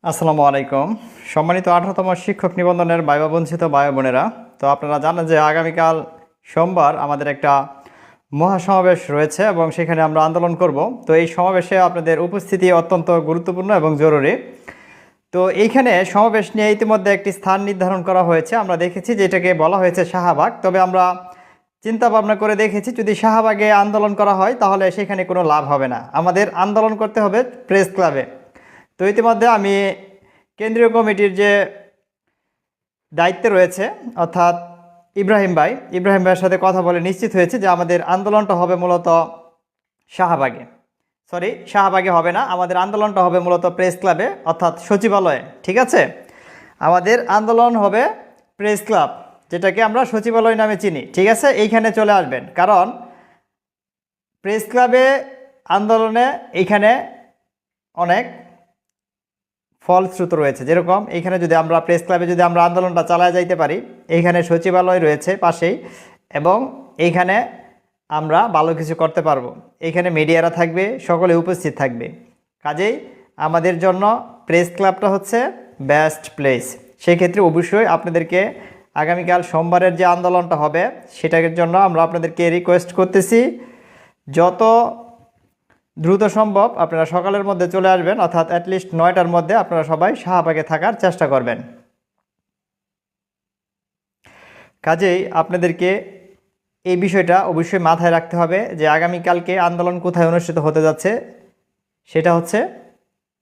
আসসালামু আলাইকুম। সম্মানিত 18তম শিক্ষক নিবন্ধনের ভাইবা বঞ্চিত ভাই বোনেরা, তো আপনারা জানেন যে আগামীকাল সোমবার আমাদের একটা মহাসমাবেশ রয়েছে এবং সেখানে আমরা আন্দোলন করব। তো এই সমাবেশে আপনাদের উপস্থিতি অত্যন্ত গুরুত্বপূর্ণ এবং জরুরি। তো এইখানে সমাবেশ নিয়ে ইতিমধ্যে একটি স্থান নির্ধারণ করা হয়েছে। আমরা দেখেছি যে এটাকে বলা হয়েছে শাহবাগ। তবে আমরা চিন্তা ভাবনা করে দেখেছি যদি শাহবাগে আন্দোলন করা হয় তাহলে সেখানে কোনো লাভ হবে না, আমাদের আন্দোলন করতে হবে প্রেস ক্লাবে। তো ইতিমধ্যে আমি কেন্দ্রীয় কমিটির যে দায়িত্বে রয়েছে অর্থাৎ ইব্রাহিম ভাইয়ের সাথে কথা বলে নিশ্চিত হয়েছে যে আমাদের আন্দোলনটা হবে মূলত শাহবাগে। শাহবাগে হবে না, আমাদের আন্দোলনটা হবে মূলত প্রেস ক্লাবে অর্থাৎ সচিবালয়ে। ঠিক আছে, আমাদের আন্দোলন হবে প্রেস ক্লাব, যেটাকে আমরা সচিবালয় নামে চিনি। ঠিক আছে, এইখানে চলে আসবেন, কারণ প্রেস ক্লাবে আন্দোলনে এইখানে অনেক ফলশ্রুত রয়েছে। যেরকম এইখানে যদি আমরা প্রেস ক্লাবে যদি আমরা আন্দোলনটা চালায় যাইতে পারি, এইখানে সচিবালয় রয়েছে পাশেই, এবং এইখানে আমরা ভালো কিছু করতে পারবো। এইখানে মিডিয়ারা থাকবে, সকলে উপস্থিত থাকবে। কাজেই আমাদের জন্য প্রেস ক্লাবটা হচ্ছে বেস্ট প্লেস। সেক্ষেত্রে অবশ্যই আপনাদেরকে আগামীকাল সোমবারের যে আন্দোলনটা হবে সেটার জন্য আমরা আপনাদেরকে রিকোয়েস্ট করতেছি, যত দ্রুত সম্ভব আপনারা সকালের মধ্যে চলে আসবেন, অর্থাৎ অ্যাটলিস্ট 9টার মধ্যে আপনারা সবাই শাহবাগে থাকার চেষ্টা করবেন। কাজেই আপনাদেরকে এই বিষয়টা অবশ্যই মাথায় রাখতে হবে যে আগামীকালকে আন্দোলন কোথায় অনুষ্ঠিত হতে যাচ্ছে, সেটা হচ্ছে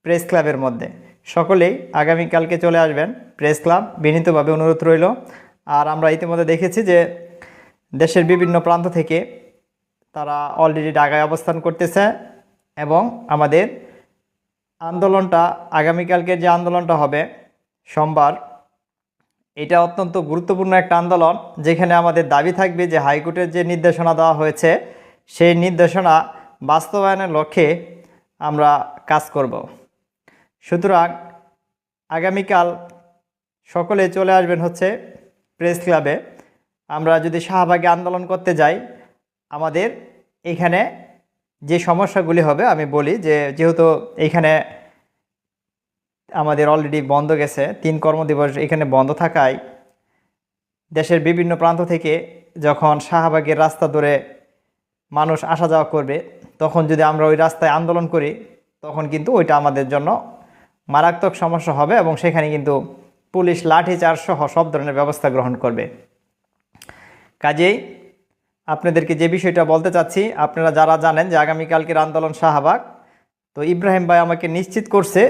প্রেস ক্লাবের মধ্যে। সকলেই আগামীকালকে চলে আসবেন প্রেস ক্লাব, বিনীতভাবে অনুরোধ রইল। আর আমরা ইতিমধ্যে দেখেছি যে দেশের বিভিন্ন প্রান্ত থেকে তারা অলরেডি ঢাকায় অবস্থান করতেছে, এবং আমাদের আন্দোলনটা আগামীকালকে যে আন্দোলনটা হবে সোমবার, এটা অত্যন্ত গুরুত্বপূর্ণ একটা আন্দোলন, যেখানে আমাদের দাবি থাকবে যে হাইকোর্টের যে নির্দেশনা দেওয়া হয়েছে সেই নির্দেশনা বাস্তবায়নের লক্ষ্যে আমরা কাজ করব। সুতরাং আগামীকাল সকলে চলে আসবেন হচ্ছে প্রেস ক্লাবে। আমরা যদি শাহবাগে আন্দোলন করতে যাই, আমাদের এখানে যে সমস্যাগুলি হবে আমি বলি যে, যেহেতু এইখানে আমাদের অলরেডি বন্ধ গেছে 3 কর্মদিবস এখানে বন্ধ থাকায় দেশের বিভিন্ন প্রান্ত থেকে যখন শাহবাগের রাস্তা ধরে মানুষ আসা যাওয়া করবে, তখন যদি আমরা ওই রাস্তায় আন্দোলন করি তখন কিন্তু ওইটা আমাদের জন্য মারাত্মক সমস্যা হবে, এবং সেখানে কিন্তু পুলিশ লাঠিচার্জ সহ সব ধরনের ব্যবস্থা গ্রহণ করবে। কাজেই আপনাদেরকে যে বিষয়টা বলতে চাচ্ছি, আপনারা যারা জানেন যে আগামীকালকের আন্দোলন শাহবাগ, তো ইব্রাহিম ভাই আমাকে নিশ্চিত করছে